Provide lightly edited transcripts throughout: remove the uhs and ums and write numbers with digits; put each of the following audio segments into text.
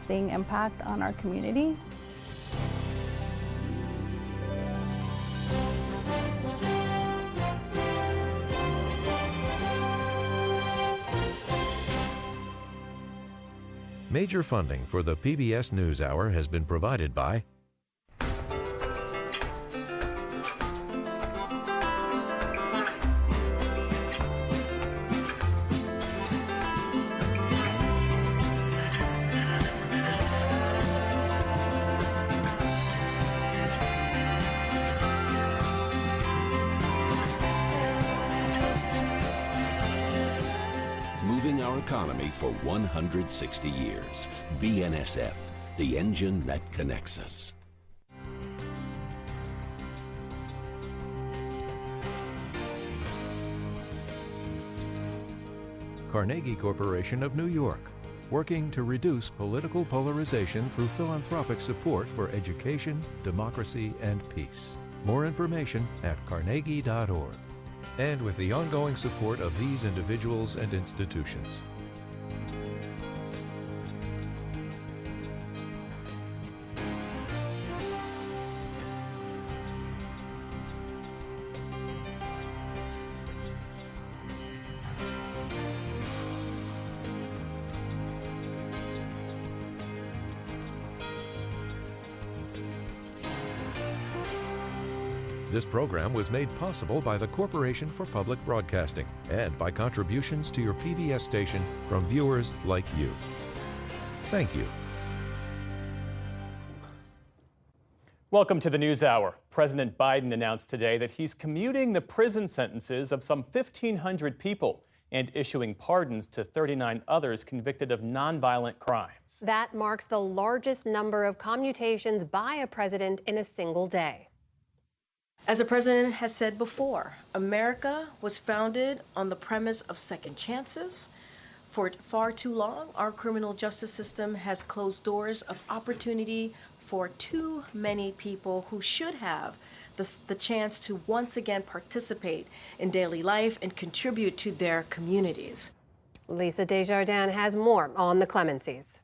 lasting impact on our community. Major funding for the PBS NewsHour has been provided by moving our economy for 160 years. BNSF, the engine that connects us. Carnegie Corporation of New York, working to reduce political polarization through philanthropic support for education, democracy, and peace. More information at carnegie.org. And with the ongoing support of these individuals and institutions. This program was made possible by the Corporation for Public Broadcasting and by contributions to your PBS station from viewers like you. Thank you. Welcome to the NewsHour. President Biden announced today that he's commuting the prison sentences of some 1,500 people and issuing pardons to 39 others convicted of nonviolent crimes. That marks the largest number of commutations by a president in a single day. As the president has said before, America was founded on the premise of second chances. For far too long, our criminal justice system has closed doors of opportunity for too many people who should have the chance to once again participate in daily life and contribute to their communities. Lisa Desjardins has more on the clemencies.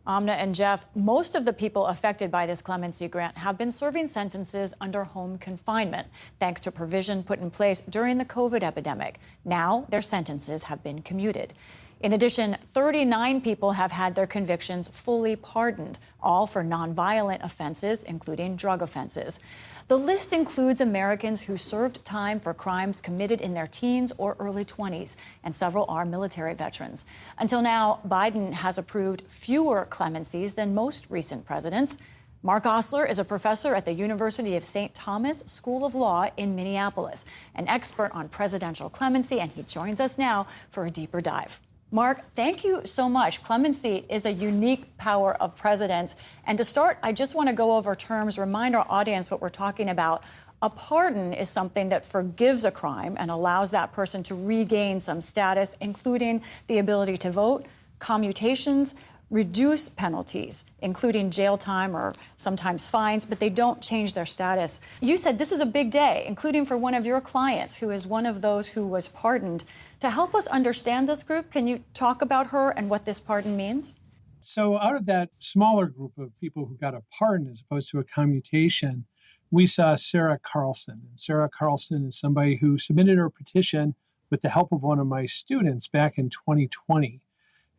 Amna and Jeff, most of the people affected by this clemency grant have been serving sentences under home confinement, thanks to provision put in place during the COVID epidemic. Now their sentences have been commuted. In addition, 39 people have had their convictions fully pardoned, all for nonviolent offenses, including drug offenses. The list includes Americans who served time for crimes committed in their teens or early 20s, and several are military veterans. Until now, Biden has approved fewer clemencies than most recent presidents. Mark Osler is a professor at the University of St. Thomas School of Law in Minneapolis, an expert on presidential clemency, and he joins us now for a deeper dive. Mark, thank you so much. Clemency is a unique power of presidents. And to start, I just want to go over terms, remind our audience what we're talking about. A pardon is something that forgives a crime and allows that person to regain some status, including the ability to vote, commutations, reduce penalties, including jail time or sometimes fines, but they don't change their status. You said this is a big day, including for one of your clients, who is one of those who was pardoned. To help us understand this group, can you talk about her and what this pardon means? So out of that smaller group of people who got a pardon as opposed to a commutation, we saw Sarah Carlson. And Sarah Carlson is somebody who submitted her petition with the help of one of my students back in 2020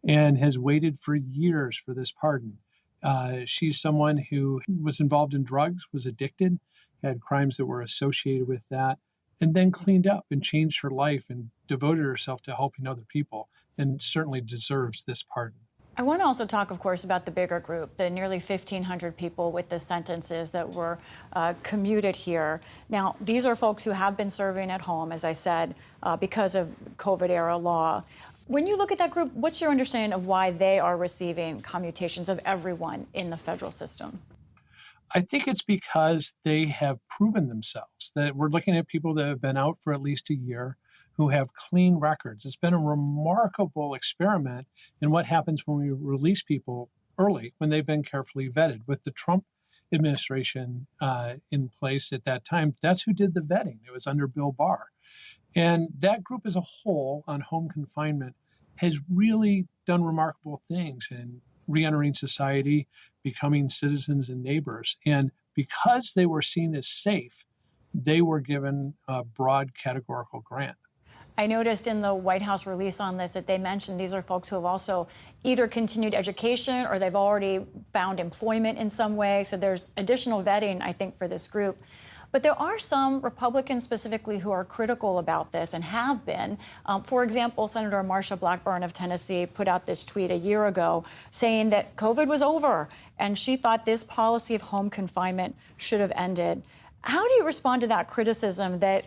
and has waited for years for this pardon. She's someone who was involved in drugs, was addicted, had crimes that were associated with that, and then cleaned up and changed her life and devoted herself to helping other people, and certainly deserves this pardon. I want to also talk, of course, about the bigger group, the nearly 1,500 people with the sentences that were commuted here. Now, these are folks who have been serving at home, as I said, because of COVID-era law. When you look at that group, what's your understanding of why they are receiving commutations of everyone in the federal system? I think it's because they have proven themselves, that we're looking at people that have been out for at least a year, who have clean records. It's been a remarkable experiment in what happens when we release people early, when they've been carefully vetted. With the Trump administration in place at that time, that's who did the vetting. It was under Bill Barr. And that group as a whole on home confinement has really done remarkable things in reentering society, becoming citizens and neighbors. And because they were seen as safe, they were given a broad categorical grant. I noticed in the White House release on this that they mentioned these are folks who have also either continued education or they've already found employment in some way. So there's additional vetting, I think, for this group. But there are some Republicans specifically who are critical about this and have been. For example, Senator Marsha Blackburn of Tennessee put out this tweet a year ago saying that COVID was over and she thought this policy of home confinement should have ended. How do you respond to that criticism that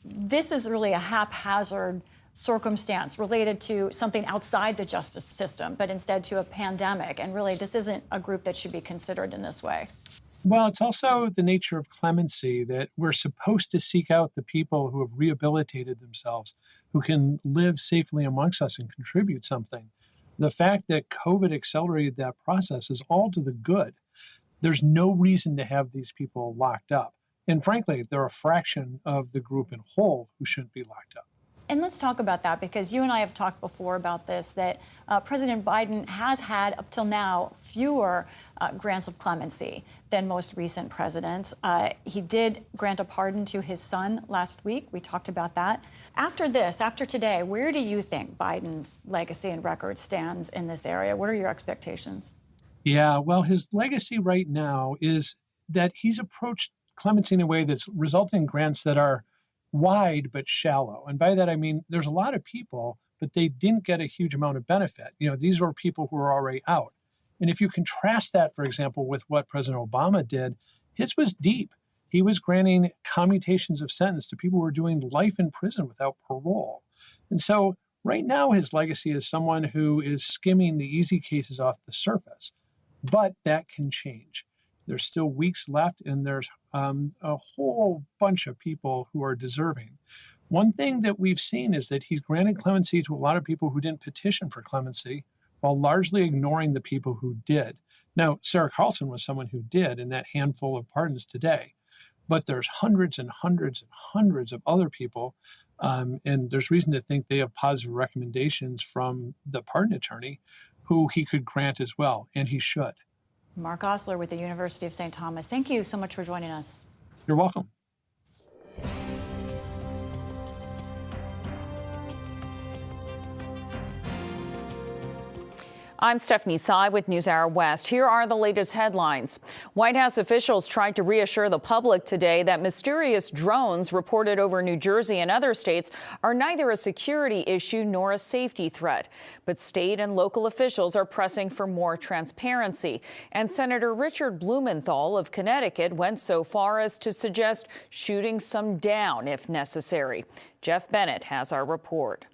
this is really a haphazard circumstance related to something outside the justice system, but instead to a pandemic? And really, this isn't a group that should be considered in this way. Well, it's also the nature of clemency that we're supposed to seek out the people who have rehabilitated themselves, who can live safely amongst us and contribute something. The fact that COVID accelerated that process is all to the good. There's no reason to have these people locked up. And frankly, they're a fraction of the group in whole who shouldn't be locked up. And let's talk about that, because you and I have talked before about this, that President Biden has had up till now fewer grants of clemency than most recent presidents. He did grant a pardon to his son last week. We talked about that. After this, after today, where do you think Biden's legacy and record stands in this area? What are your expectations? Yeah, well, his legacy right now is that he's approached clemency in a way that's resulting in grants that are wide but shallow. And by that, I mean, there's a lot of people, but they didn't get a huge amount of benefit. You know, these were people who were already out. And if you contrast that, for example, with what President Obama did, his was deep. He was granting commutations of sentence to people who were doing life in prison without parole. And so right now, his legacy is someone who is skimming the easy cases off the surface. But that can change. There's still weeks left, and there's a whole bunch of people who are deserving. One thing that we've seen is that he's granted clemency to a lot of people who didn't petition for clemency, while largely ignoring the people who did. Now, Sarah Carlson was someone who did in that handful of pardons today, but there's hundreds and hundreds and hundreds of other people, and there's reason to think they have positive recommendations from the pardon attorney who he could grant as well, and he should. Mark Osler with the University of St. Thomas. Thank you so much for joining us. You're welcome. I'm Stephanie Tsai with NewsHour West. Here are the latest headlines. White House officials tried to reassure the public today that mysterious drones reported over New Jersey and other states are neither a security issue nor a safety threat. But state and local officials are pressing for more transparency. And Senator Richard Blumenthal of Connecticut went so far as to suggest shooting some down if necessary. Jeff Bennett has our report.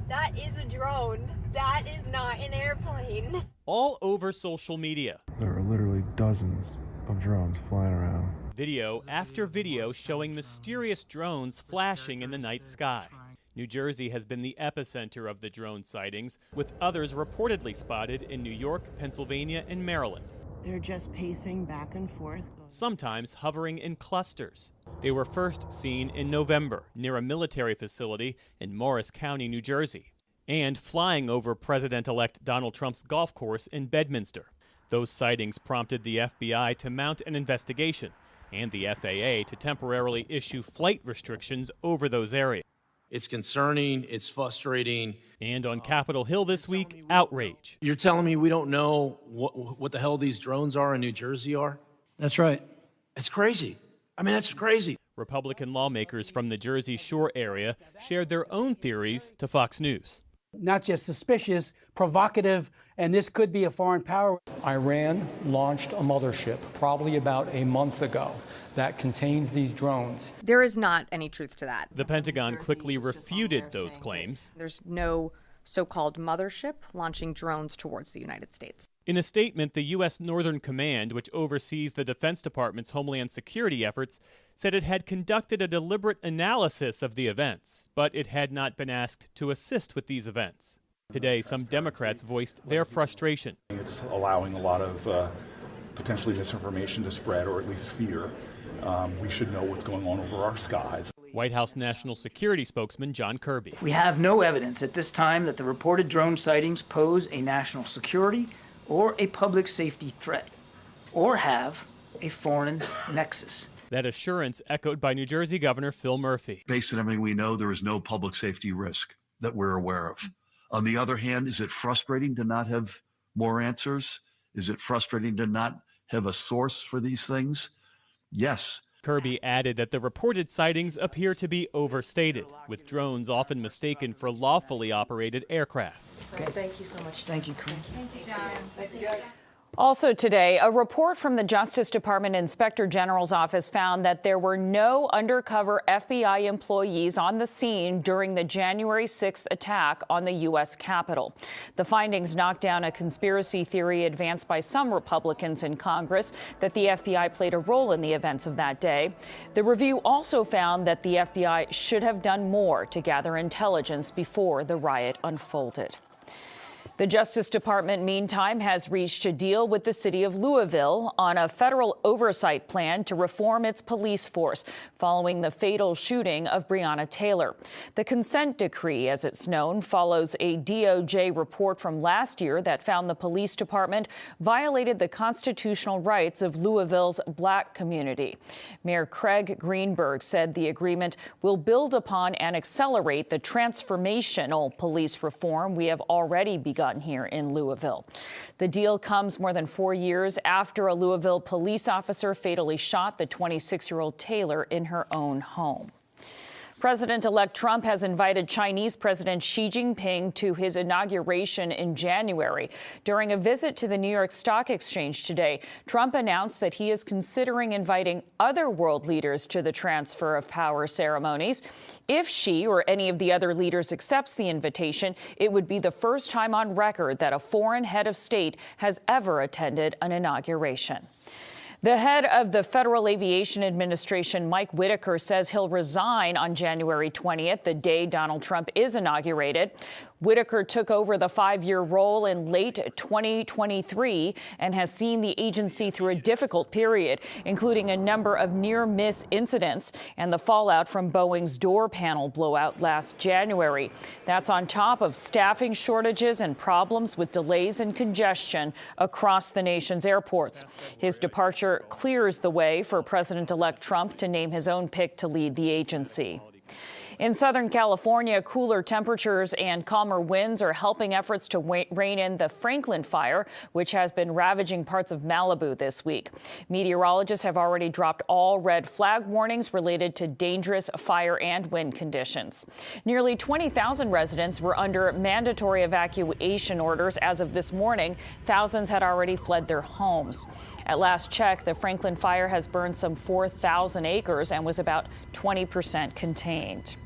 That is a drone. That is not an airplane. All over social media. There are literally dozens of drones flying around. Video after video showing mysterious drones flashing in the night sky. New Jersey has been the epicenter of the drone sightings, with others reportedly spotted in New York, Pennsylvania, and Maryland. They're just pacing back and forth. Sometimes hovering in clusters. They were first seen in November near a military facility in Morris County, New Jersey, and flying over President-elect Donald Trump's golf course in Bedminster. Those sightings prompted the FBI to mount an investigation and the FAA to temporarily issue flight restrictions over those areas. It's concerning, it's frustrating. And on Capitol Hill this week, outrage. You're telling me we don't know what the hell these drones are in New Jersey are? That's right. It's crazy. I mean, that's crazy. Republican lawmakers from the Jersey Shore area shared their own theories to Fox News. Not just suspicious, provocative, and this could be a foreign power. Iran launched a mothership probably about a month ago that contains these drones. There is not any truth to that. The Pentagon quickly refuted those claims. There's no so-called mothership launching drones towards the United States. In a statement, the U.S. Northern Command, which oversees the Defense Department's homeland security efforts, said it had conducted a deliberate analysis of the events, but it had not been asked to assist with these events. Today, some Democrats voiced their frustration. It's allowing a lot of potentially misinformation to spread, or at least fear. We should know what's going on over our skies. White House National Security spokesman John Kirby. We have no evidence at this time that the reported drone sightings pose a national security, or a public safety threat, or have a foreign nexus. That assurance echoed by New Jersey Governor Phil Murphy. Based on everything we know, there is no public safety risk that we're aware of. On the other hand, is it frustrating to not have more answers? Is it frustrating to not have a source for these things? Yes. Kirby added that the reported sightings appear to be overstated, with drones often mistaken for lawfully operated aircraft. Okay, thank you so much. Thank you, Corinne. Thank you, John. Thank you. Also today, a report from the Justice Department Inspector General's office found that there were no undercover FBI employees on the scene during the January 6th attack on the U.S. Capitol. The findings knocked down a conspiracy theory advanced by some Republicans in Congress that the FBI played a role in the events of that day. The review also found that the FBI should have done more to gather intelligence before the riot unfolded. The Justice Department, meantime, has reached a deal with the city of Louisville on a federal oversight plan to reform its police force following the fatal shooting of Breonna Taylor. The consent decree, as it's known, follows a DOJ report from last year that found the police department violated the constitutional rights of Louisville's Black community. Mayor Craig Greenberg said the agreement will build upon and accelerate the transformational police reform we have already begun here in Louisville. The deal comes more than 4 years after a Louisville police officer fatally shot the 26-year-old Taylor in her own home. President-elect Trump has invited Chinese President Xi Jinping to his inauguration in January. During a visit to the New York Stock Exchange today, Trump announced that he is considering inviting other world leaders to the transfer of power ceremonies. If Xi or any of the other leaders accepts the invitation, it would be the first time on record that a foreign head of state has ever attended an inauguration. The head of the Federal Aviation Administration, Mike Whitaker, says he'll resign on January 20th, the day Donald Trump is inaugurated. Whitaker took over the 5-year role in late 2023 and has seen the agency through a difficult period, including a number of near-miss incidents and the fallout from Boeing's door panel blowout last January. That's on top of staffing shortages and problems with delays and congestion across the nation's airports. His departure clears the way for President-elect Trump to name his own pick to lead the agency. In Southern California, cooler temperatures and calmer winds are helping efforts to rein in the Franklin fire, which has been ravaging parts of Malibu this week. Meteorologists have already dropped all red flag warnings related to dangerous fire and wind conditions. Nearly 20,000 residents were under mandatory evacuation orders as of this morning. Thousands had already fled their homes. At last check, the Franklin fire has burned some 4,000 acres and was about 20% contained.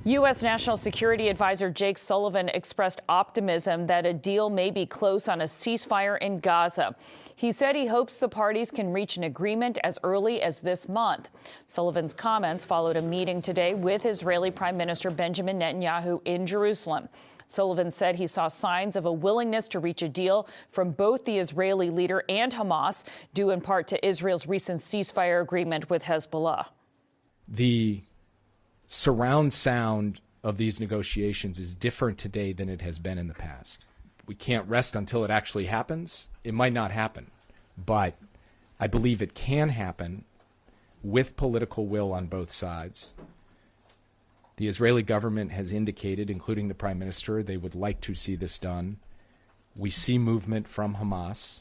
U.S. National Security Advisor Jake Sullivan expressed optimism that a deal may be close on a ceasefire in Gaza. He said he hopes the parties can reach an agreement as early as this month. Sullivan's comments followed a meeting today with Israeli Prime Minister Benjamin Netanyahu in Jerusalem. Sullivan said he saw signs of a willingness to reach a deal from both the Israeli leader and Hamas, due in part to Israel's recent ceasefire agreement with Hezbollah. The surround sound of these negotiations is different today than it has been in the past. We can't rest until it actually happens. It might not happen, but I believe it can happen with political will on both sides. The Israeli government has indicated, including the Prime Minister, they would like to see this done. We see movement from Hamas.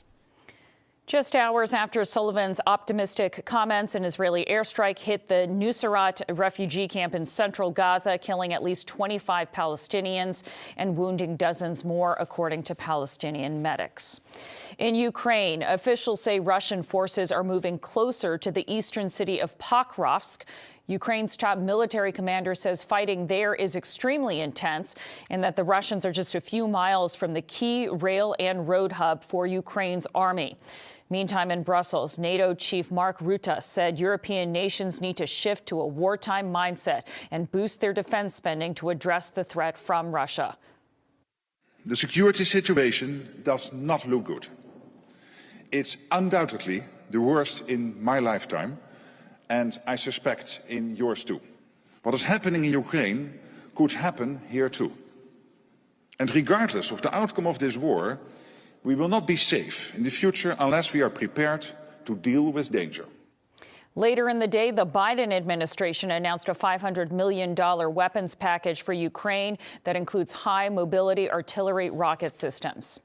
Just hours after Sullivan's optimistic comments, an Israeli airstrike hit the Nuseirat refugee camp in central Gaza, killing at least 25 Palestinians and wounding dozens more, according to Palestinian medics. In Ukraine, officials say Russian forces are moving closer to the eastern city of Pokrovsk. Ukraine's top military commander says fighting there is extremely intense and that the Russians are just a few miles from the key rail and road hub for Ukraine's army. Meantime, in Brussels, NATO chief Mark Rutte said European nations need to shift to a wartime mindset and boost their defense spending to address the threat from Russia. The security situation does not look good. It's undoubtedly the worst in my lifetime, and I suspect in yours too. What is happening in Ukraine could happen here too. And regardless of the outcome of this war, We will not be safe in the future unless we are prepared to deal with danger. Later in the day, the Biden administration announced a $500 million weapons package for Ukraine that includes high-mobility artillery rocket systems.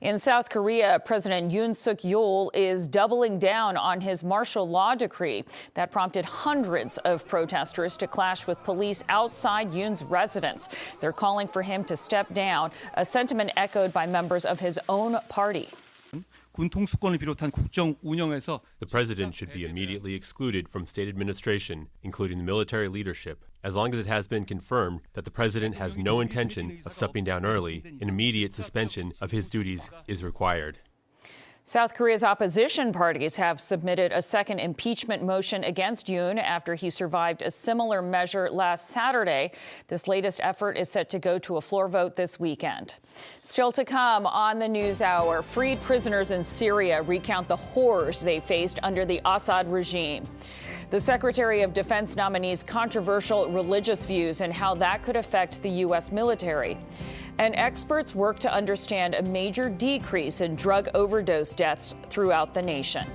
In South Korea, President Yoon Suk-yeol is doubling down on his martial law decree that prompted hundreds of protesters to clash with police outside Yoon's residence. They're calling for him to step down, a sentiment echoed by members of his own party. The president should be immediately excluded from state administration, including the military leadership, as long as it has been confirmed that the president has no intention of stepping down early. An immediate suspension of his duties is required. South Korea's opposition parties have submitted a second impeachment motion against Yoon after he survived a similar measure last Saturday. This latest effort is set to go to a floor vote this weekend. Still to come on the NewsHour, freed prisoners in Syria recount the horrors they faced under the Assad regime. The Secretary of Defense nominee's controversial religious views and how that could affect the U.S. military. And experts work to understand a major decrease in drug overdose deaths throughout the nation.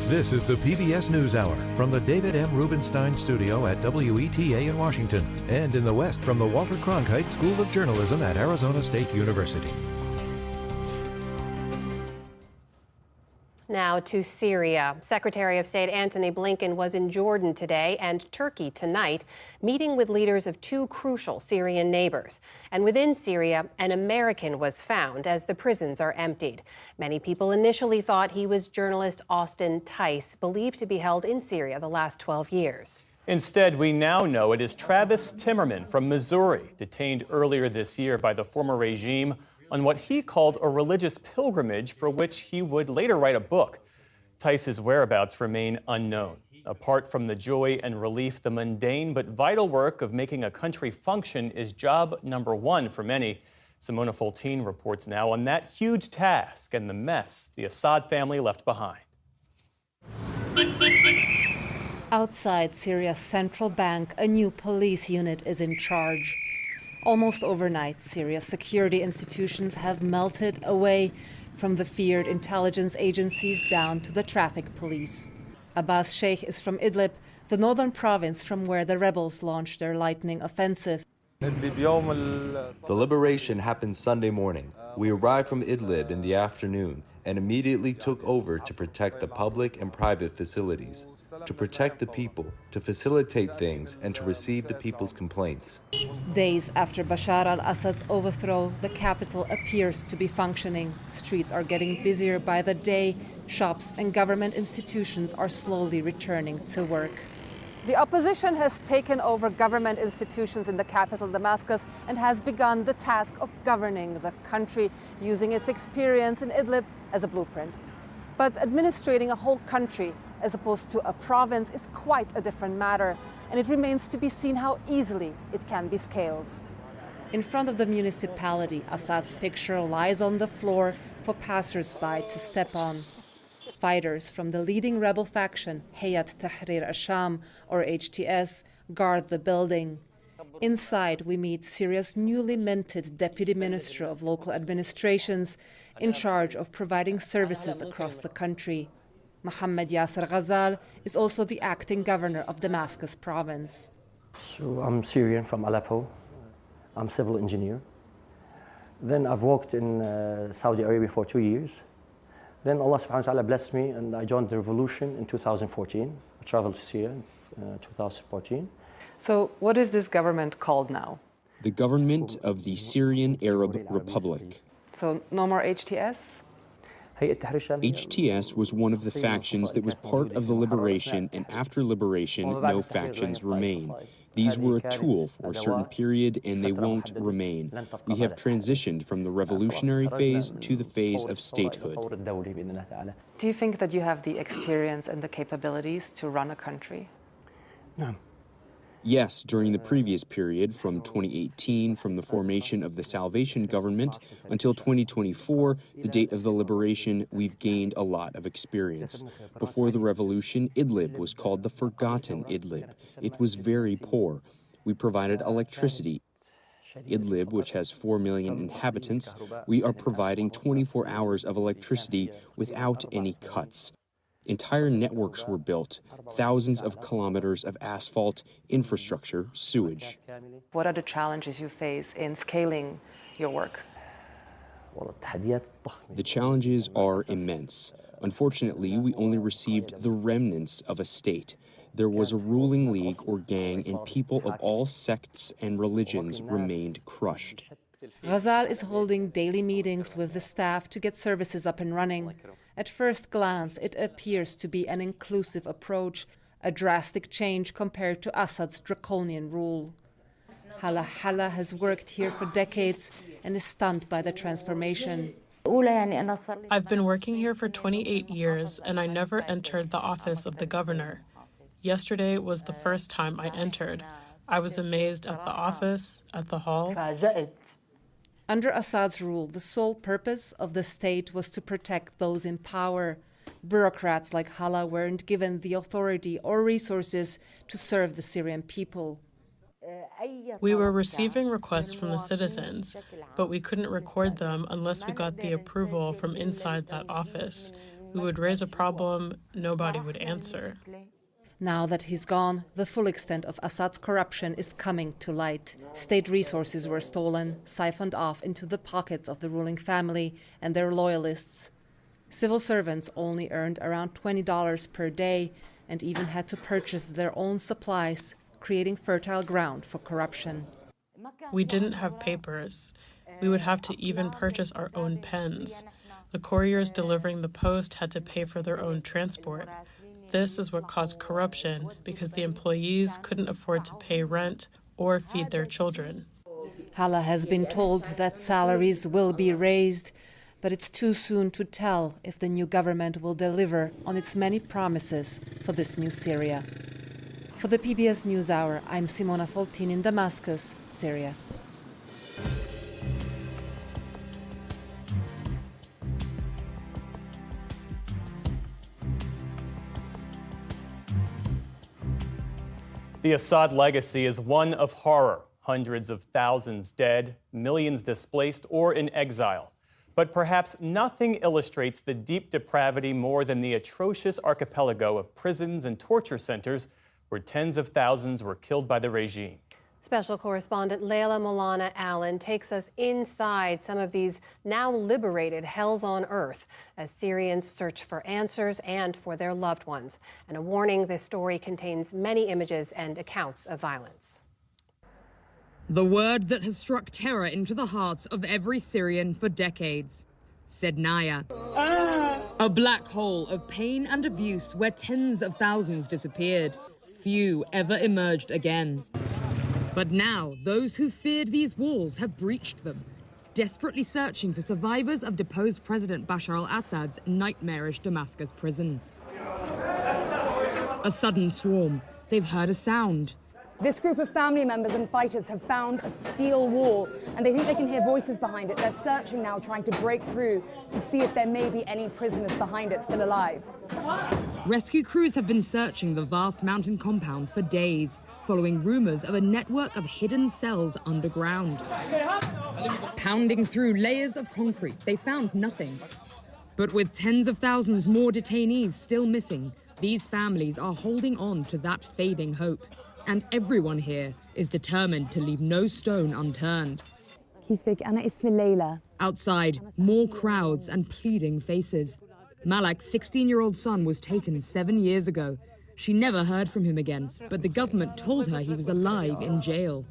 This is the PBS NewsHour from the David M. Rubenstein studio at WETA in Washington and in the West from the Walter Cronkite School of Journalism at Arizona State University. Now to Syria. Secretary of State Antony Blinken was in Jordan today and Turkey tonight, meeting with leaders of two crucial Syrian neighbors. And within Syria, an American was found as the prisons are emptied. Many people initially thought he was journalist Austin Tice, believed to be held in Syria the last 12 years. Instead, we now know it is Travis Timmerman from Missouri, detained earlier this year by the former regime on what he called a religious pilgrimage for which he would later write a book. Tice's whereabouts remain unknown. Apart from the joy and relief, the mundane but vital work of making a country function is job number one for many. Simona Foltine reports now on that huge task and the mess the Assad family left behind. Outside Syria's central bank, a new police unit is in charge. Almost overnight, Syria's security institutions have melted away, from the feared intelligence agencies down to the traffic police. Abbas Sheikh is from Idlib, the northern province from where the rebels launched their lightning offensive. The liberation happened Sunday morning. We arrived from Idlib in the afternoon and immediately took over to protect the public and private facilities, to protect the people, to facilitate things, and to receive the people's complaints. Days after Bashar al-Assad's overthrow, the capital appears to be functioning. Streets are getting busier by the day. Shops and government institutions are slowly returning to work. The opposition has taken over government institutions in the capital, Damascus, and has begun the task of governing the country, using its experience in Idlib as a blueprint. But administrating a whole country, as opposed to a province, is quite a different matter, and it remains to be seen how easily it can be scaled. In front of the municipality, Assad's picture lies on the floor for passers-by to step on. Fighters from the leading rebel faction, Hayat Tahrir al-Sham, or HTS, guard the building. Inside, we meet Syria's newly minted Deputy Minister of Local Administrations, in charge of providing services across the country. Mohammed Yasser Ghazal is also the acting governor of Damascus province. So I'm Syrian from Aleppo. I'm civil engineer. Then I've worked in Saudi Arabia for 2 years. Then Allah subhanahu wa ta'ala blessed me and I joined the revolution in 2014. I traveled to Syria in 2014. So what is this government called now? The government of the Syrian Arab Republic. So no more HTS? HTS was one of the factions that was part of the liberation, and after liberation, no factions remain. These were a tool for a certain period, and they won't remain. We have transitioned from the revolutionary phase to the phase of statehood. Do you think that you have the experience and the capabilities to run a country? No. Yes, during the previous period, from 2018, from the formation of the Salvation Government, until 2024, the date of the liberation, we've gained a lot of experience. Before the revolution, Idlib was called the Forgotten Idlib. It was very poor. We provided electricity. Idlib, which has 4 million inhabitants, we are providing 24 hours of electricity without any cuts. Entire networks were built, thousands of kilometers of asphalt, infrastructure, sewage. What are the challenges you face in scaling your work? The challenges are immense. Unfortunately, we only received the remnants of a state. There was a ruling league or gang, and people of all sects and religions remained crushed. Ghazal is holding daily meetings with the staff to get services up and running. At first glance, it appears to be an inclusive approach, a drastic change compared to Assad's draconian rule. Hala Hala has worked here for decades and is stunned by the transformation. I've been working here for 28 years, and I never entered the office of the governor. Yesterday was the first time I entered. I was amazed at the office, at the hall. Under Assad's rule, the sole purpose of the state was to protect those in power. Bureaucrats like Hala weren't given the authority or resources to serve the Syrian people. We were receiving requests from the citizens, but we couldn't record them unless we got the approval from inside that office. We would raise a problem, nobody would answer. Now that he's gone, the full extent of Assad's corruption is coming to light. State resources were stolen, siphoned off into the pockets of the ruling family and their loyalists. Civil servants only earned around $20 per day and even had to purchase their own supplies, creating fertile ground for corruption. We didn't have papers. We would have to even purchase our own pens. The couriers delivering the post had to pay for their own transport. This is what caused corruption because the employees couldn't afford to pay rent or feed their children. Hala has been told that salaries will be raised, but it's too soon to tell if the new government will deliver on its many promises for this new Syria. For the PBS NewsHour, I'm Simona Foltin in Damascus, Syria. The Assad legacy is one of horror. Hundreds of thousands dead, millions displaced or in exile. But perhaps nothing illustrates the deep depravity more than the atrocious archipelago of prisons and torture centers where tens of thousands were killed by the regime. Special correspondent Leila Molana Allen takes us inside some of these now liberated hells on earth as Syrians search for answers and for their loved ones. And a warning, this story contains many images and accounts of violence. The word that has struck terror into the hearts of every Syrian for decades. Sednaya. A black hole of pain and abuse where tens of thousands disappeared. Few ever emerged again. But now, those who feared these walls have breached them, desperately searching for survivors of deposed President Bashar al-Assad's nightmarish Damascus prison. A sudden swarm. They've heard a sound. This group of family members and fighters have found a steel wall, and they think they can hear voices behind it. They're searching now, trying to break through to see if there may be any prisoners behind it still alive. Rescue crews have been searching the vast mountain compound for days, following rumors of a network of hidden cells underground. Pounding through layers of concrete, they found nothing. But with tens of thousands more detainees still missing, these families are holding on to that fading hope. And everyone here is determined to leave no stone unturned. Outside, more crowds and pleading faces. Malak's 16-year-old son was taken 7 years ago. She never heard from him again, but the government told her he was alive in jail.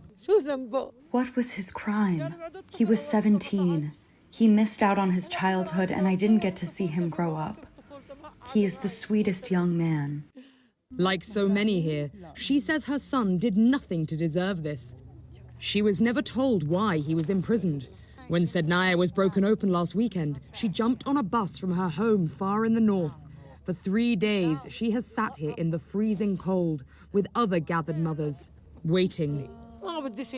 What was his crime? He was 17. He missed out on his childhood, and I didn't get to see him grow up. He is the sweetest young man. Like so many here, she says her son did nothing to deserve this. She was never told why he was imprisoned. When Sednaya was broken open last weekend, she jumped on a bus from her home far in the north. For 3 days, she has sat here in the freezing cold with other gathered mothers, waiting.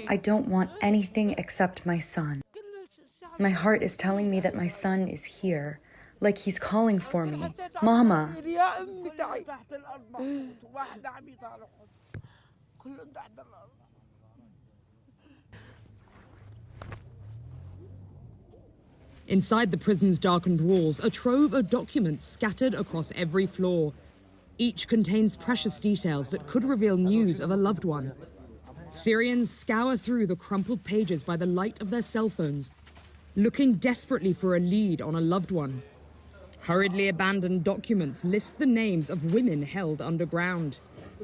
I don't want anything except my son. My heart is telling me that my son is here, like he's calling for me. Mama. Inside the prison's darkened walls, a trove of documents scattered across every floor. Each contains precious details that could reveal news of a loved one. Syrians scour through the crumpled pages by the light of their cell phones, looking desperately for a lead on a loved one. Hurriedly abandoned documents list the names of women held underground,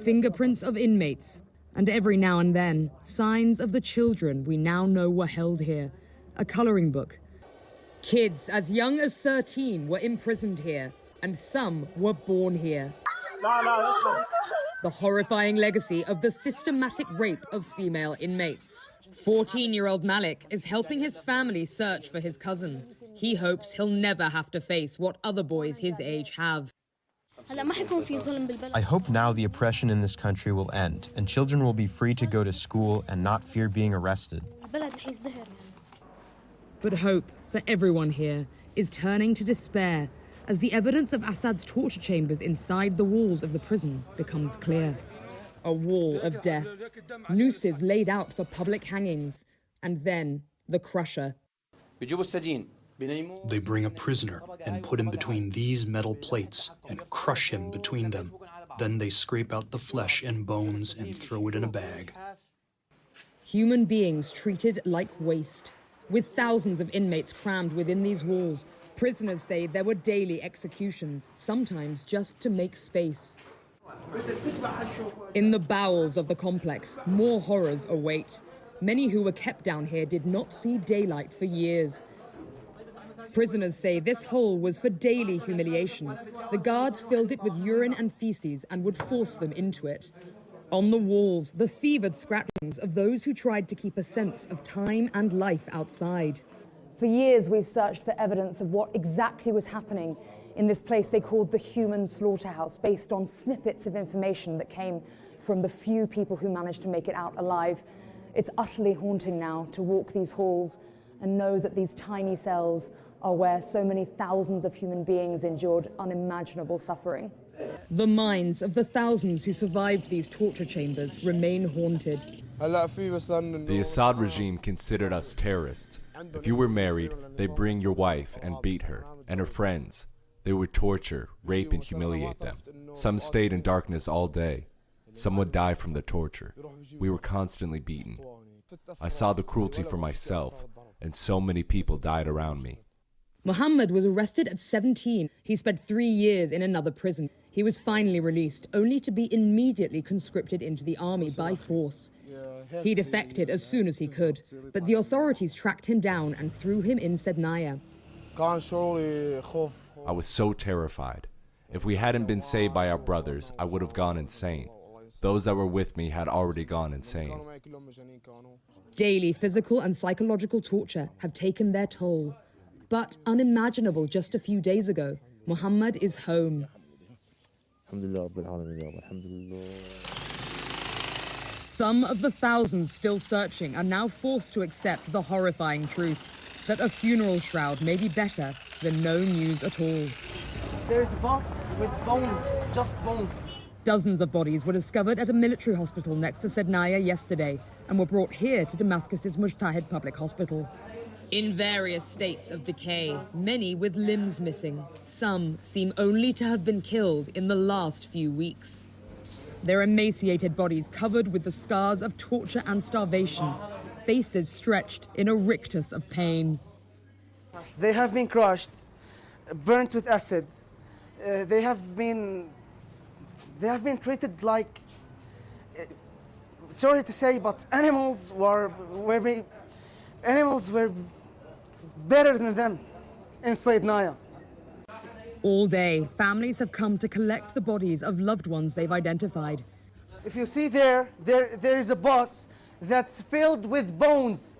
fingerprints of inmates, and every now and then, signs of the children we now know were held here. A coloring book. Kids as young as 13 were imprisoned here, and some were born here. The horrifying legacy of the systematic rape of female inmates. 14-year-old Malik is helping his family search for his cousin. He hopes he'll never have to face what other boys his age have. I hope now the oppression in this country will end, and children will be free to go to school and not fear being arrested. But hope for everyone here is turning to despair as the evidence of Assad's torture chambers inside the walls of the prison becomes clear. A wall of death, nooses laid out for public hangings, and then the crusher. They bring a prisoner and put him between these metal plates and crush him between them. Then they scrape out the flesh and bones and throw it in a bag. Human beings treated like waste. With thousands of inmates crammed within these walls, prisoners say there were daily executions, sometimes just to make space. In the bowels of the complex, more horrors await. Many who were kept down here did not see daylight for years. Prisoners say this hole was for daily humiliation. The guards filled it with urine and feces and would force them into it. On the walls, the fevered scratchings of those who tried to keep a sense of time and life outside. For years, we've searched for evidence of what exactly was happening in this place they called the human slaughterhouse, based on snippets of information that came from the few people who managed to make it out alive. It's utterly haunting now to walk these halls and know that these tiny cells are where so many thousands of human beings endured unimaginable suffering. The minds of the thousands who survived these torture chambers remain haunted. The Assad regime considered us terrorists. If you were married, they'd bring your wife and beat her, and her friends. They would torture, rape, and humiliate them. Some stayed in darkness all day. Some would die from the torture. We were constantly beaten. I saw the cruelty for myself, and so many people died around me. Muhammad was arrested at 17. He spent 3 years in another prison. He was finally released, only to be immediately conscripted into the army by force. He defected as soon as he could, but the authorities tracked him down and threw him in Sednaya. I was so terrified. If we hadn't been saved by our brothers, I would have gone insane. Those that were with me had already gone insane. Daily physical and psychological torture have taken their toll. But unimaginable just a few days ago, Muhammad is home. Some of the thousands still searching are now forced to accept the horrifying truth that a funeral shroud may be better than no news at all. There's a box with bones, just bones. Dozens of bodies were discovered at a military hospital next to Sednaya yesterday and were brought here to Damascus's Mujtahid Public Hospital. In various states of decay, many with limbs missing. Some seem only to have been killed in the last few weeks. Their emaciated bodies covered with the scars of torture and starvation, faces stretched in a rictus of pain. They have been crushed, burnt with acid. They have been treated like, sorry to say, but animals were better than them in Sednaya. All day, families have come to collect the bodies of loved ones they've identified. If you see there is a box that's filled with bones.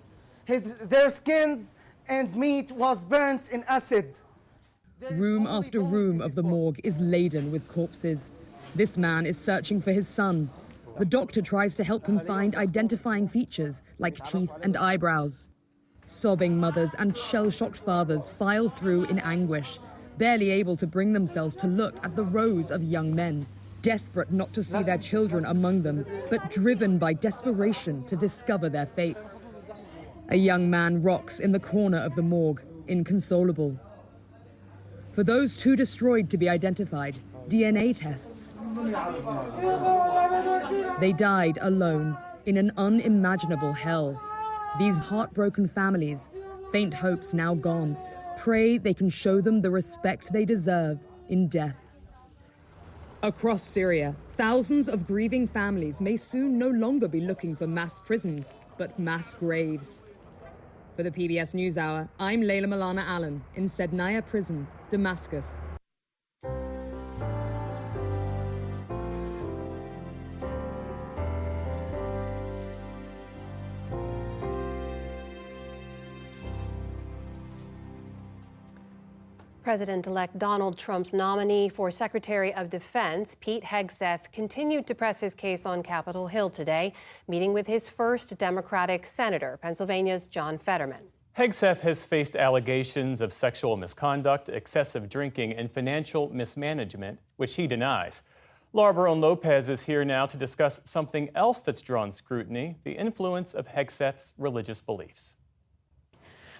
Their skins and meat was burnt in acid. Room after room of the morgue is laden with corpses. This man is searching for his son. The doctor tries to help him find identifying features like teeth and eyebrows. Sobbing mothers and shell-shocked fathers file through in anguish, barely able to bring themselves to look at the rows of young men, desperate not to see their children among them, but driven by desperation to discover their fates. A young man rocks in the corner of the morgue, inconsolable. For those too destroyed to be identified, DNA tests. They died alone in an unimaginable hell. These heartbroken families, faint hopes now gone, pray they can show them the respect they deserve in death. Across Syria, thousands of grieving families may soon no longer be looking for mass prisons, but mass graves. For the PBS NewsHour, I'm Layla Malana Allen in Sednaya Prison, Damascus. President-elect Donald Trump's nominee for Secretary of Defense, Pete Hegseth, continued to press his case on Capitol Hill today, meeting with his first Democratic senator, Pennsylvania's John Fetterman. Hegseth has faced allegations of sexual misconduct, excessive drinking, and financial mismanagement, which he denies. Laura Barone-Lopez is here now to discuss something else that's drawn scrutiny, the influence of Hegseth's religious beliefs.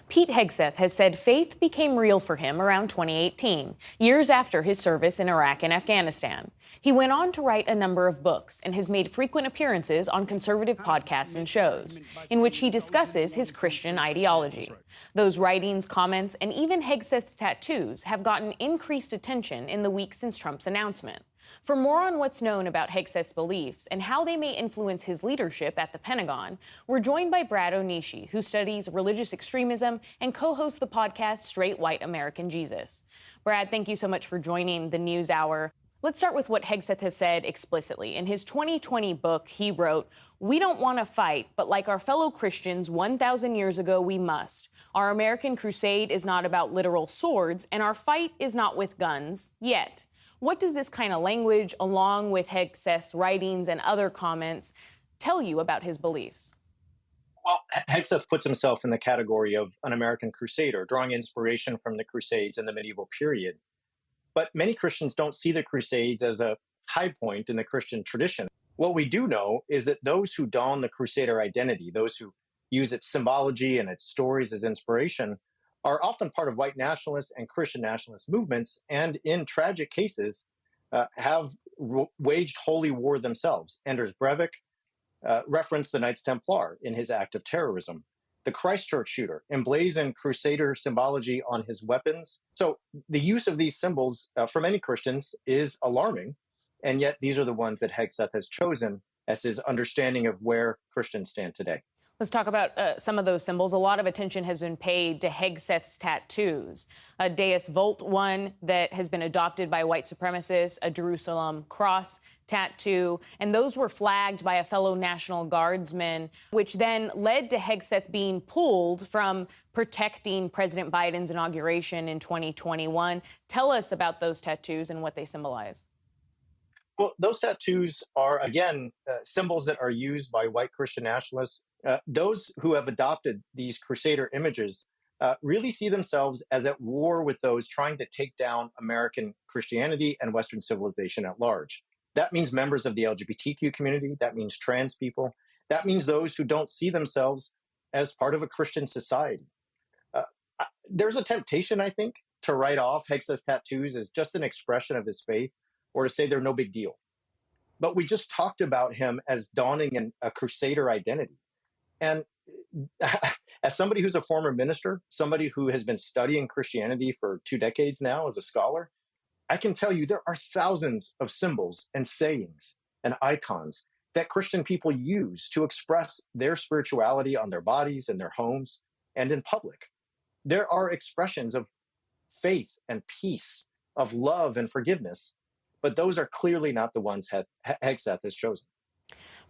Pete Hegseth has said faith became real for him around 2018, years after his service in Iraq and Afghanistan. He went on to write a number of books and has made frequent appearances on conservative podcasts and shows, in which he discusses his Christian ideology. Those writings, comments, and even Hegseth's tattoos have gotten increased attention in the weeks since Trump's announcement. For more on what's known about Hegseth's beliefs and how they may influence his leadership at the Pentagon, we're joined by Brad Onishi, who studies religious extremism and co-hosts the podcast Straight White American Jesus. Brad, thank you so much for joining the NewsHour. Let's start with what Hegseth has said explicitly. In his 2020 book, he wrote, "We don't want to fight, but like our fellow Christians 1,000 years ago, we must. Our American crusade is not about literal swords, and our fight is not with guns, yet." What does this kind of language, along with Hegseth's writings and other comments, tell you about his beliefs? Well, Hegseth puts himself in the category of an American crusader, drawing inspiration from the Crusades in the medieval period. But many Christians don't see the Crusades as a high point in the Christian tradition. What we do know is that those who don the crusader identity, those who use its symbology and its stories as inspiration, are often part of white nationalist and Christian nationalist movements, and in tragic cases, have waged holy war themselves. Anders Breivik referenced the Knights Templar in his act of terrorism. The Christchurch shooter emblazoned crusader symbology on his weapons. So the use of these symbols for many Christians is alarming, and yet these are the ones that Hegseth has chosen as his understanding of where Christians stand today. Let's talk about some of those symbols. A lot of attention has been paid to Hegseth's tattoos. A Deus Vult one that has been adopted by white supremacists, a Jerusalem cross tattoo, and those were flagged by a fellow National Guardsman, which then led to Hegseth being pulled from protecting President Biden's inauguration in 2021. Tell us about those tattoos and what they symbolize. Well, those tattoos are, again, symbols that are used by white Christian nationalists. Those who have adopted these crusader images really see themselves as at war with those trying to take down American Christianity and Western civilization at large. That means members of the LGBTQ community. That means trans people. That means those who don't see themselves as part of a Christian society. There's a temptation, I think, to write off Hegseth's tattoos as just an expression of his faith, or to say they're no big deal. But we just talked about him as donning a crusader identity. And as somebody who's a former minister, somebody who has been studying Christianity for 2 decades now as a scholar, I can tell you there are thousands of symbols and sayings and icons that Christian people use to express their spirituality on their bodies, in their homes, and in public. There are expressions of faith and peace, of love and forgiveness, but those are clearly not the ones Hegseth has chosen.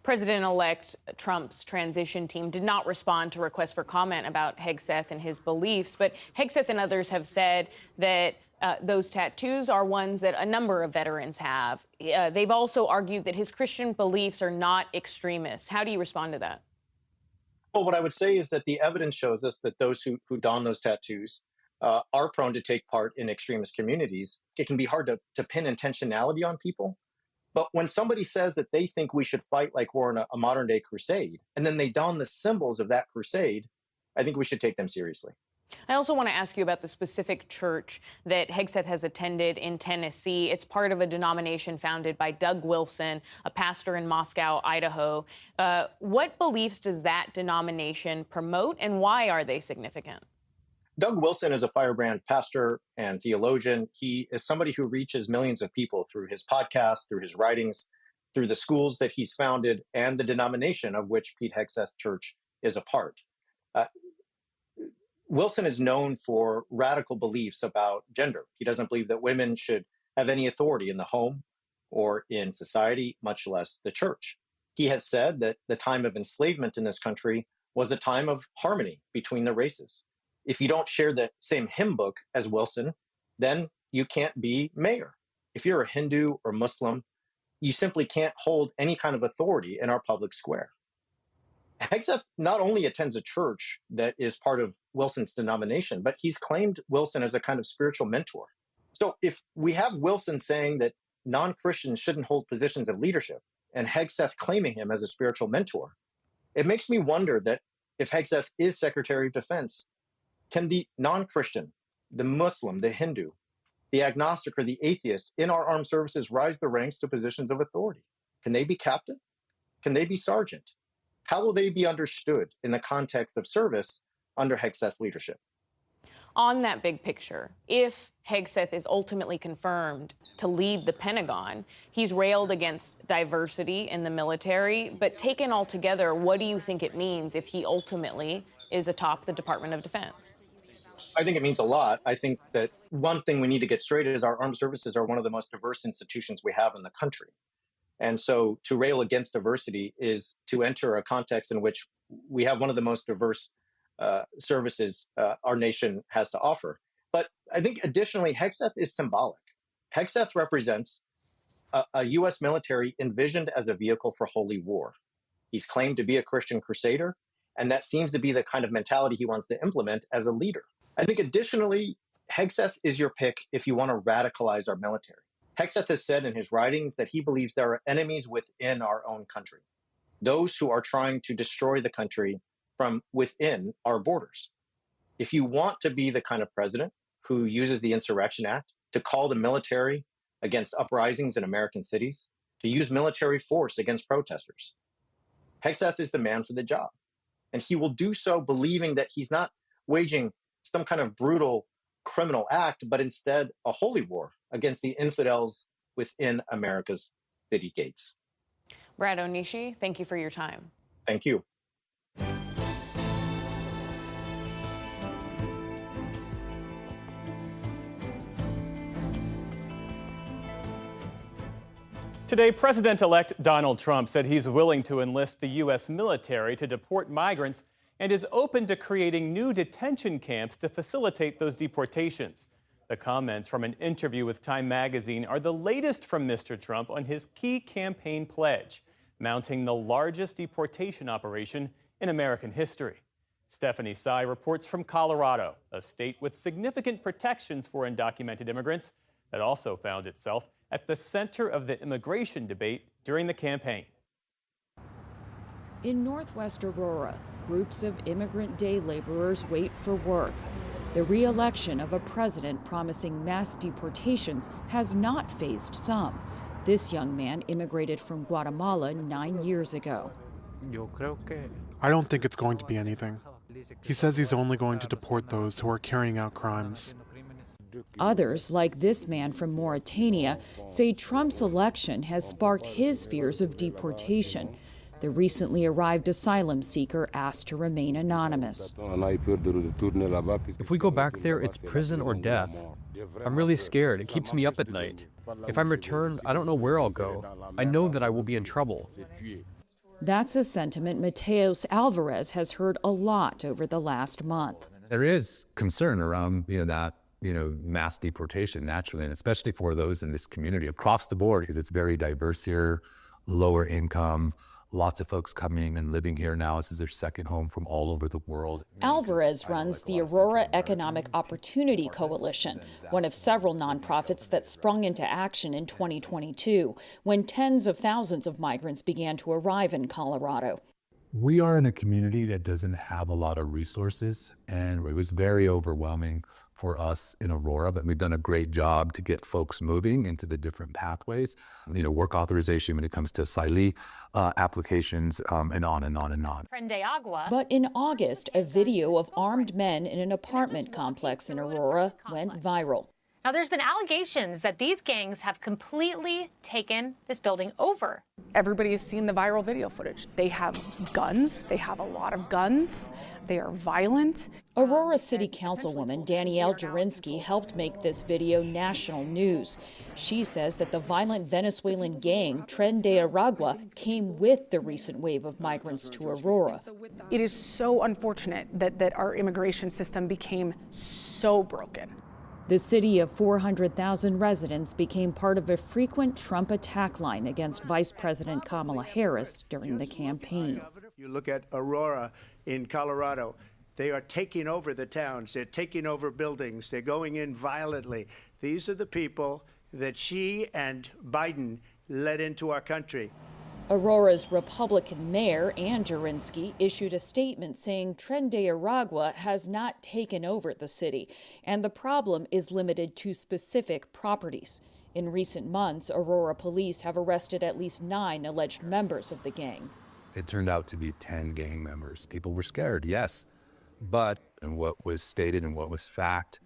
President-elect Trump's transition team did not respond to requests for comment about Hegseth and his beliefs, but Hegseth and others have said that those tattoos are ones that a number of veterans have. They've also argued that his Christian beliefs are not extremist. How do you respond to that? Well, what I would say is that the evidence shows us that those who don those tattoos are prone to take part in extremist communities. It can be hard to pin intentionality on people. But when somebody says that they think we should fight like we're in a modern day crusade, and then they don the symbols of that crusade, I think we should take them seriously. I also want to ask you about the specific church that Hegseth has attended in Tennessee. It's part of a denomination founded by Doug Wilson, a pastor in Moscow, Idaho. What beliefs does that denomination promote, and why are they significant? Doug Wilson is a firebrand pastor and theologian. He is somebody who reaches millions of people through his podcast, through his writings, through the schools that he's founded, and the denomination of which Pete Hegseth Church is a part. Wilson is known for radical beliefs about gender. He doesn't believe that women should have any authority in the home or in society, much less the church. He has said that the time of enslavement in this country was a time of harmony between the races. If you don't share the same hymn book as Wilson, then you can't be mayor. If you're a Hindu or Muslim, you simply can't hold any kind of authority in our public square. Hegseth not only attends a church that is part of Wilson's denomination, but he's claimed Wilson as a kind of spiritual mentor. So if we have Wilson saying that non-Christians shouldn't hold positions of leadership, and Hegseth claiming him as a spiritual mentor, it makes me wonder that if Hegseth is Secretary of Defense, can the non-Christian, the Muslim, the Hindu, the agnostic, or the atheist in our armed services rise the ranks to positions of authority? Can they be captain? Can they be sergeant? How will they be understood in the context of service under Hegseth's leadership? On that big picture, if Hegseth is ultimately confirmed to lead the Pentagon, he's railed against diversity in the military, but taken all together, what do you think it means if he ultimately is atop the Department of Defense? I think it means a lot. I think that one thing we need to get straight is our armed services are one of the most diverse institutions we have in the country. And so to rail against diversity is to enter a context in which we have one of the most diverse services our nation has to offer. But I think additionally, Hegseth is symbolic. Hegseth represents a U.S. military envisioned as a vehicle for holy war. He's claimed to be a Christian crusader, and that seems to be the kind of mentality he wants to implement as a leader. I think additionally, Hegseth is your pick if you want to radicalize our military. Hegseth has said in his writings that he believes there are enemies within our own country, those who are trying to destroy the country from within our borders. If you want to be the kind of president who uses the Insurrection Act to call the military against uprisings in American cities, to use military force against protesters, Hegseth is the man for the job. And he will do so believing that he's not waging some kind of brutal criminal act, but instead a holy war against the infidels within America's city gates. Brad Onishi, thank you for your time. Thank you. Today, President-elect Donald Trump said he's willing to enlist the U.S. military to deport migrants and is open to creating new detention camps to facilitate those deportations. The comments from an interview with Time magazine are the latest from Mr. Trump on his key campaign pledge, mounting the largest deportation operation in American history. Stephanie Sy reports from Colorado, a state with significant protections for undocumented immigrants that also found itself at the center of the immigration debate during the campaign. In Northwest Aurora, groups of immigrant day laborers wait for work. The re-election of a president promising mass deportations has not fazed some. This young man immigrated from Guatemala 9 years ago. I don't think it's going to be anything. He says he's only going to deport those who are carrying out crimes. Others, like this man from Mauritania, say Trump's election has sparked his fears of deportation. The recently arrived asylum seeker asked to remain anonymous. If we go back there, it's prison or death. I'm really scared. It keeps me up at night. If I'm returned, I don't know where I'll go. I know that I will be in trouble. That's a sentiment Mateos Alvarez has heard a lot over the last month. There is concern around mass deportation naturally, and especially for those in this community across the board, because it's very diverse here, lower income. Lots of folks coming and living here now. This is their second home from all over the world. Alvarez runs the Aurora Economic Opportunity Coalition, one of several nonprofits that sprung into action in 2022 when tens of thousands of migrants began to arrive in Colorado. We are in a community that doesn't have a lot of resources, and it was very overwhelming for us in Aurora, but we've done a great job to get folks moving into the different pathways, work authorization when it comes to asylee applications, and on and on and on. But in August, a video of armed men in an apartment complex in Aurora went viral. Now, there's been allegations that these gangs have completely taken this building over. Everybody has seen the viral video footage. They have guns. They have a lot of guns. They are violent. Aurora City Councilwoman Danielle Jurinsky helped make this video national news. She says that the violent Venezuelan gang Tren de Aragua came with the recent wave of migrants to Aurora. It is so unfortunate that our immigration system became so broken. The city of 400,000 residents became part of a frequent Trump attack line against Vice President Kamala Harris during the campaign. You look at Aurora in Colorado, they are taking over the towns, they're taking over buildings, they're going in violently. These are the people that she and Biden led into our country. Aurora's Republican mayor, Ann Jurinsky, issued a statement saying Tren de Aragua has not taken over the city, and the problem is limited to specific properties. In recent months, Aurora police have arrested at least 9 alleged members of the gang. It turned out to be 10 gang members. People were scared, yes, but and what was stated and what was fact,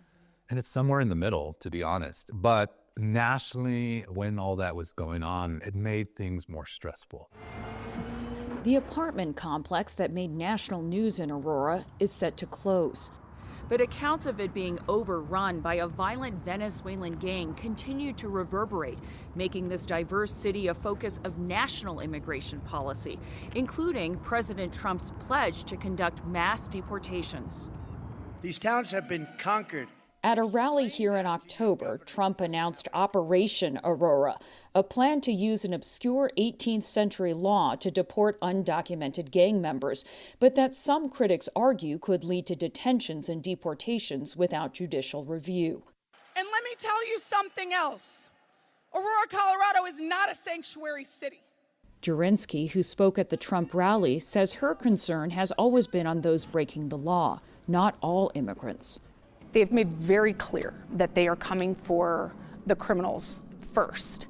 and it's somewhere in the middle, to be honest. But nationally, when all that was going on, it made things more stressful. The apartment complex that made national news in Aurora is set to close. But accounts of it being overrun by a violent Venezuelan gang continue to reverberate, making this diverse city a focus of national immigration policy, including President Trump's pledge to conduct mass deportations. These towns have been conquered. At a rally here in October, Trump announced Operation Aurora, a plan to use an obscure 18th century law to deport undocumented gang members, but that some critics argue could lead to detentions and deportations without judicial review. And let me tell you something else. Aurora, Colorado is not a sanctuary city. Jurinsky, who spoke at the Trump rally, says her concern has always been on those breaking the law, not all immigrants. They've made very clear that they are coming for the criminals first.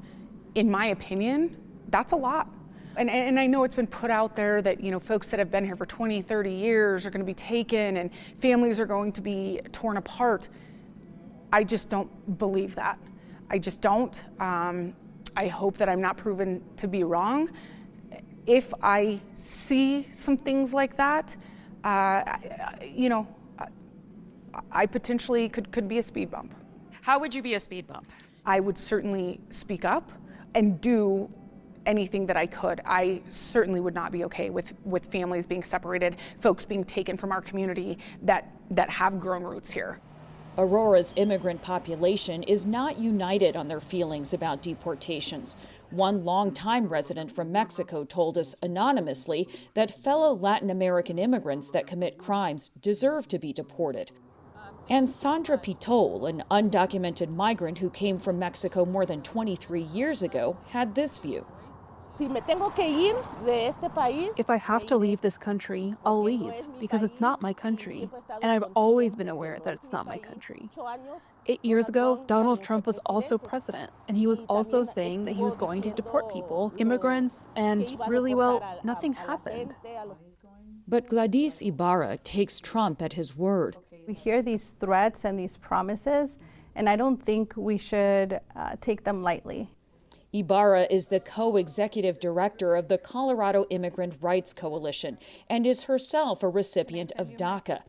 In my opinion, that's a lot. And I know it's been put out there that, folks that have been here for 20, 30 years are going to be taken and families are going to be torn apart. I just don't believe that. I just don't. I hope that I'm not proven to be wrong. If I see some things like that, I potentially could be a speed bump. How would you be a speed bump? I would certainly speak up and do anything that I could. I certainly would not be okay with families being separated, folks being taken from our community that have grown roots here. Aurora's immigrant population is not united on their feelings about deportations. One longtime resident from Mexico told us anonymously that fellow Latin American immigrants that commit crimes deserve to be deported. And Sandra Pitol, an undocumented migrant who came from Mexico more than 23 years ago, had this view. If I have to leave this country, I'll leave because it's not my country. And I've always been aware that it's not my country. 8 years ago, Donald Trump was also president, and he was also saying that he was going to deport people, immigrants, and really, nothing happened. But Gladys Ibarra takes Trump at his word. We hear these threats and these promises, and I don't think we should take them lightly. Ibarra is the co-executive director of the Colorado Immigrant Rights Coalition and is herself a recipient of DACA,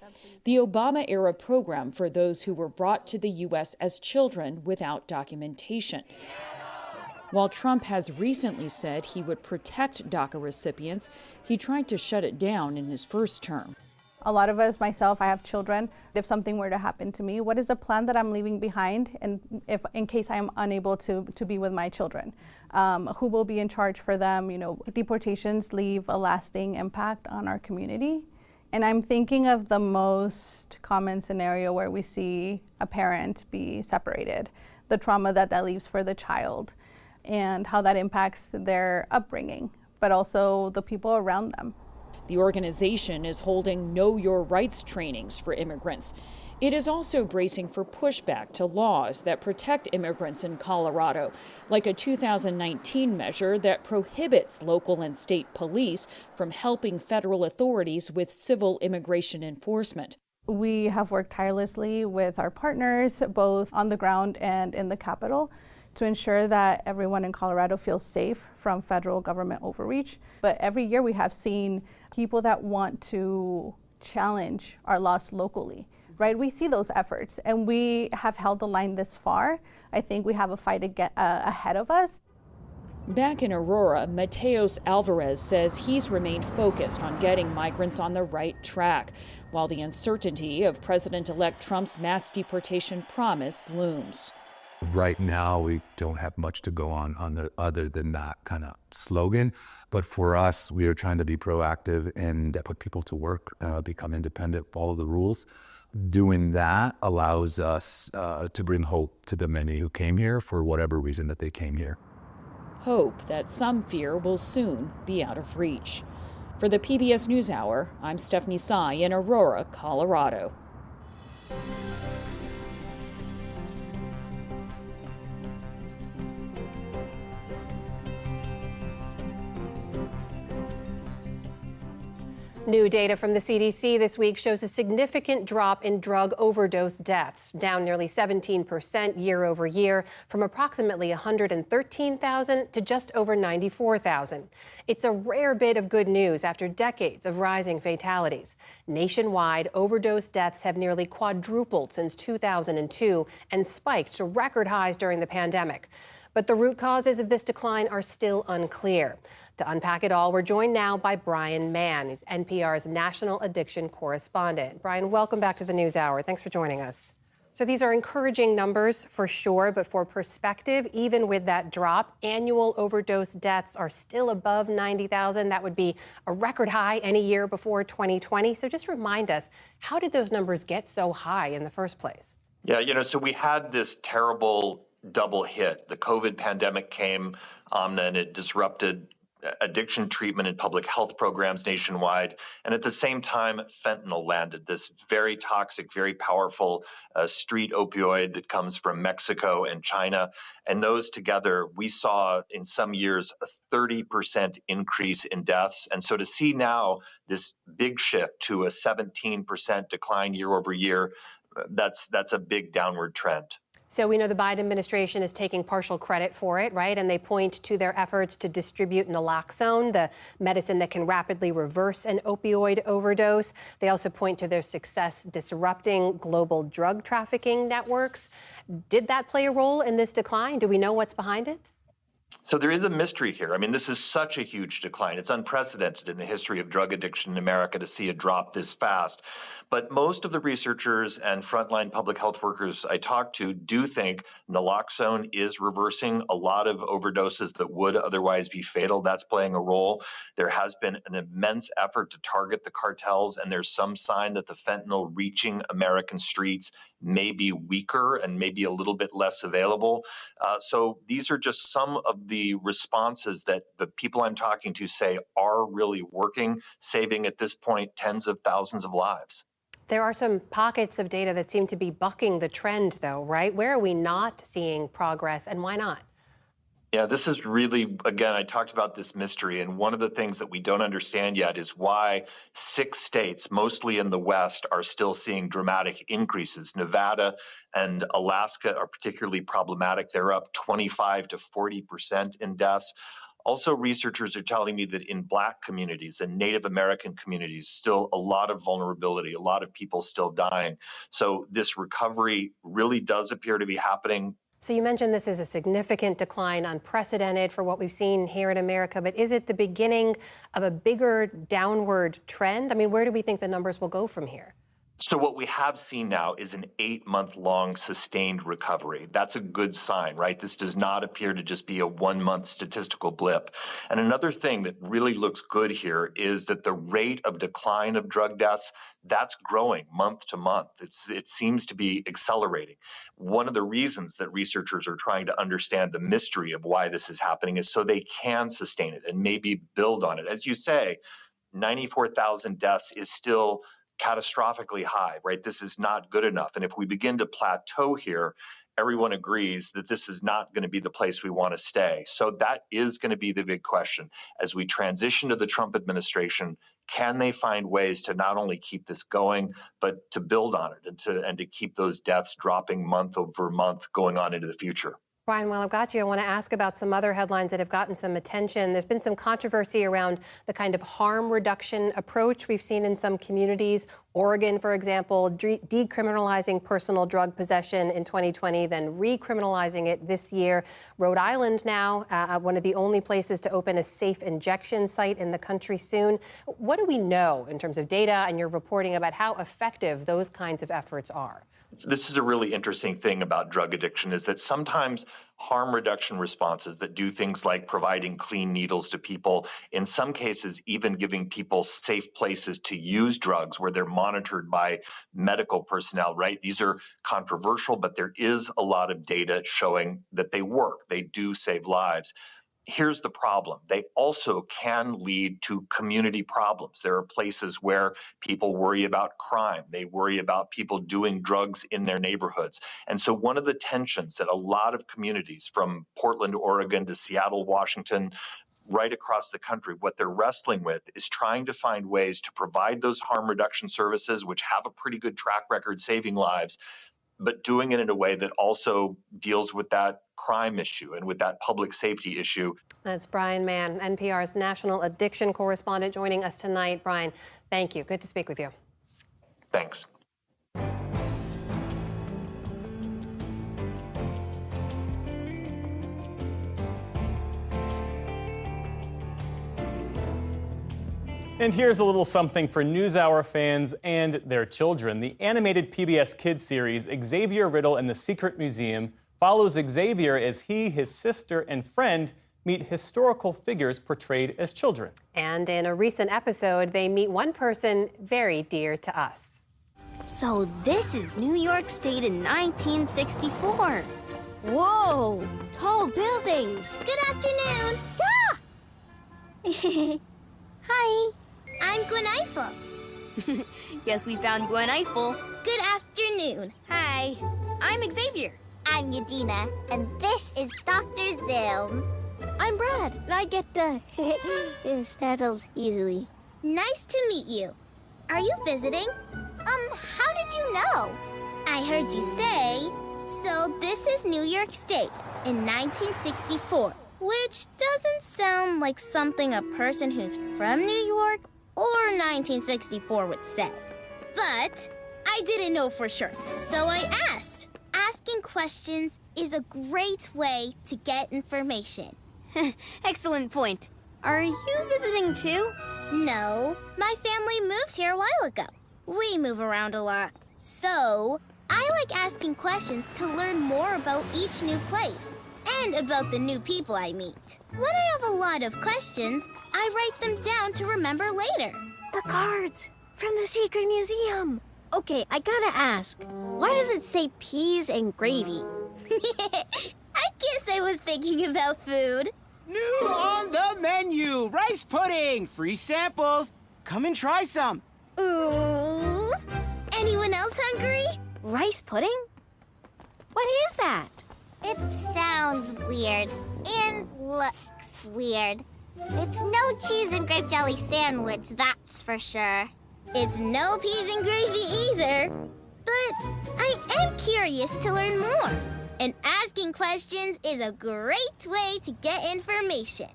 the Obama-era program for those who were brought to the U.S. as children without documentation. While Trump has recently said he would protect DACA recipients, he tried to shut it down in his first term. A lot of us, myself, I have children. If something were to happen to me, what is the plan that I'm leaving behind? And if, in case I am unable to be with my children, who will be in charge for them? Deportations leave a lasting impact on our community. And I'm thinking of the most common scenario where we see a parent be separated, the trauma that leaves for the child, and how that impacts their upbringing, but also the people around them. The organization is holding Know Your Rights trainings for immigrants. It is also bracing for pushback to laws that protect immigrants in Colorado, like a 2019 measure that prohibits local and state police from helping federal authorities with civil immigration enforcement. We have worked tirelessly with our partners, both on the ground and in the Capitol, to ensure that everyone in Colorado feels safe from federal government overreach. But every year we have seen people that want to challenge our laws locally. Right, we see those efforts, and we have held the line this far. I think we have a fight ahead of us. Back in Aurora, Mateos Alvarez says he's remained focused on getting migrants on the right track, while the uncertainty of President-elect Trump's mass deportation promise looms. Right now, we don't have much to go on other than that kind of slogan. But for us, we are trying to be proactive and put people to work, become independent, follow the rules. Doing that allows us to bring hope to the many who came here for whatever reason that they came here. Hope that some fear will soon be out of reach. For the PBS NewsHour, I'm Stephanie Tsai in Aurora, Colorado. New data from the CDC this week shows a significant drop in drug overdose deaths, down nearly 17% year over year, from approximately 113,000 to just over 94,000. It's a rare bit of good news after decades of rising fatalities. Nationwide, overdose deaths have nearly quadrupled since 2002 and spiked to record highs during the pandemic. But the root causes of this decline are still unclear. To unpack it all, we're joined now by Brian Mann. He's NPR's national addiction correspondent. Brian, welcome back to the NewsHour. Thanks for joining us. So these are encouraging numbers for sure, but for perspective, even with that drop, annual overdose deaths are still above 90,000. That would be a record high any year before 2020. So just remind us, how did those numbers get so high in the first place? Yeah, so we had this terrible double hit. The COVID pandemic came and it disrupted addiction treatment and public health programs nationwide. And at the same time, fentanyl landed, this very toxic, very powerful street opioid that comes from Mexico and China. And those together, we saw in some years a 30% increase in deaths. And so to see now this big shift to a 17% decline year over year, that's a big downward trend. So we know the Biden administration is taking partial credit for it, right? And they point to their efforts to distribute naloxone, the medicine that can rapidly reverse an opioid overdose. They also point to their success disrupting global drug trafficking networks. Did that play a role in this decline? Do we know what's behind it? So there is a mystery here. I mean, this is such a huge decline. It's unprecedented in the history of drug addiction in America to see a drop this fast. But most of the researchers and frontline public health workers I talked to do think naloxone is reversing a lot of overdoses that would otherwise be fatal. That's playing a role. There has been an immense effort to target the cartels, and there's some sign that the fentanyl reaching American streets may be weaker and maybe a little bit less available. So these are just some of the responses that the people I'm talking to say are really working, saving at this point tens of thousands of lives. There are some pockets of data that seem to be bucking the trend, though, right? Where are we not seeing progress, and why not? Yeah, this is really, again, I talked about this mystery, and one of the things that we don't understand yet is why 6 states, mostly in the West, are still seeing dramatic increases. Nevada and Alaska are particularly problematic. They're up 25 to 40% in deaths. Also, researchers are telling me that in Black communities and Native American communities, still a lot of vulnerability, a lot of people still dying. So this recovery really does appear to be happening. So you mentioned this is a significant decline, unprecedented for what we've seen here in America, but is it the beginning of a bigger downward trend? I mean, where do we think the numbers will go from here? So what we have seen now is an 8-month-long sustained recovery. That's a good sign, right? This does not appear to just be a 1-month statistical blip. And another thing that really looks good here is that the rate of decline of drug deaths, that's growing month to month. It seems to be accelerating. One of the reasons that researchers are trying to understand the mystery of why this is happening is so they can sustain it and maybe build on it. As you say, 94,000 deaths is still catastrophically high, right? This is not good enough. And if we begin to plateau here, everyone agrees that this is not going to be the place we want to stay. So that is going to be the big question. As we transition to the Trump administration, can they find ways to not only keep this going, but to build on it and to keep those deaths dropping month over month going on into the future? Brian, while I've got you, I want to ask about some other headlines that have gotten some attention. There's been some controversy around the kind of harm reduction approach we've seen in some communities. Oregon, for example, decriminalizing personal drug possession in 2020, then recriminalizing it this year. Rhode Island now, one of the only places to open a safe injection site in the country soon. What do we know in terms of data and your reporting about how effective those kinds of efforts are? This is a really interesting thing about drug addiction, is that sometimes harm reduction responses that do things like providing clean needles to people, in some cases even giving people safe places to use drugs where they're monitored by medical personnel, right? These are controversial, but there is a lot of data showing that they work. They do save lives. Here's the problem. They also can lead to community problems. There are places where people worry about crime. They worry about people doing drugs in their neighborhoods. And so one of the tensions that a lot of communities from Portland, Oregon to Seattle, Washington, right across the country, what they're wrestling with is trying to find ways to provide those harm reduction services, which have a pretty good track record saving lives, but doing it in a way that also deals with that crime issue and with that public safety issue. That's Brian Mann, NPR's national addiction correspondent, joining us tonight. Brian, thank you. Good to speak with you. Thanks. And here's a little something for NewsHour fans and their children. The animated PBS Kids series, Xavier Riddle and the Secret Museum, follows Xavier as he, his sister, and friend meet historical figures portrayed as children. And in a recent episode, they meet one person very dear to us. So this is New York State in 1964. Whoa, tall buildings. Good afternoon. Ah! Hi. I'm Gwen Eiffel. Guess we found Gwen Eiffel. Good afternoon. Hi. I'm Xavier. I'm Yadina, and this is Dr. Zoom. I'm Brad, and I get startled easily. Nice to meet you. Are you visiting? How did you know? I heard you say. So this is New York State in 1964, which doesn't sound like something a person who's from New York or 1964 would say. But I didn't know for sure, so I asked. Asking questions is a great way to get information. Excellent point. Are you visiting too? No, my family moved here a while ago. We move around a lot. So, I like asking questions to learn more about each new place and about the new people I meet. When I have a lot of questions, I write them down to remember later. The cards from the Secret Museum. Okay, I gotta ask, why does it say peas and gravy? I guess I was thinking about food. New on the menu, rice pudding, free samples. Come and try some. Ooh. Anyone else hungry? Rice pudding? What is that? It sounds weird and looks weird. It's no cheese and grape jelly sandwich, that's for sure. It's no peas and gravy either. But I am curious to learn more. And asking questions is a great way to get information.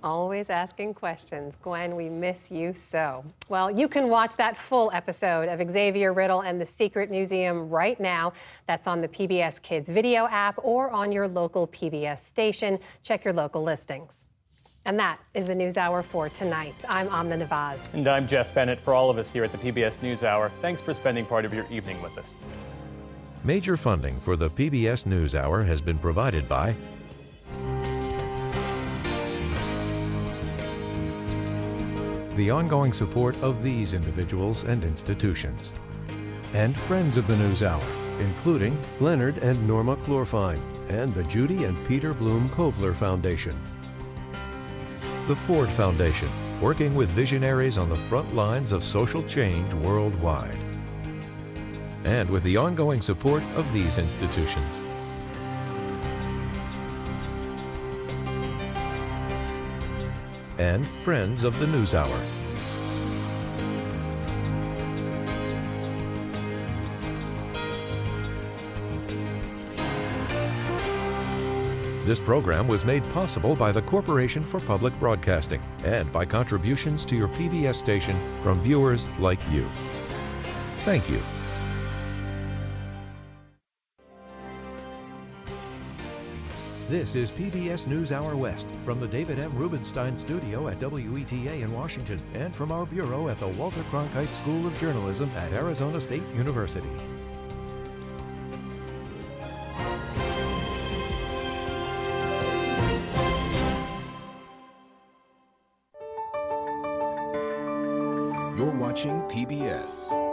Always asking questions. Gwen, we miss you so. Well, you can watch that full episode of Xavier Riddle and the Secret Museum right now. That's on the PBS Kids video app or on your local PBS station. Check your local listings. And that is the NewsHour for tonight. I'm Amna Nawaz. And I'm Jeff Bennett. For all of us here at the PBS NewsHour, thanks for spending part of your evening with us. Major funding for the PBS NewsHour has been provided by the ongoing support of these individuals and institutions, and friends of the NewsHour, including Leonard and Norma Chlorfine, and the Judy and Peter Bloom Kovler Foundation, the Ford Foundation, working with visionaries on the front lines of social change worldwide. And with the ongoing support of these institutions. And friends of the NewsHour. This program was made possible by the Corporation for Public Broadcasting and by contributions to your PBS station from viewers like you. Thank you. This is PBS NewsHour West from the David M. Rubenstein studio at WETA in Washington and from our bureau at the Walter Cronkite School of Journalism at Arizona State University. You're watching PBS.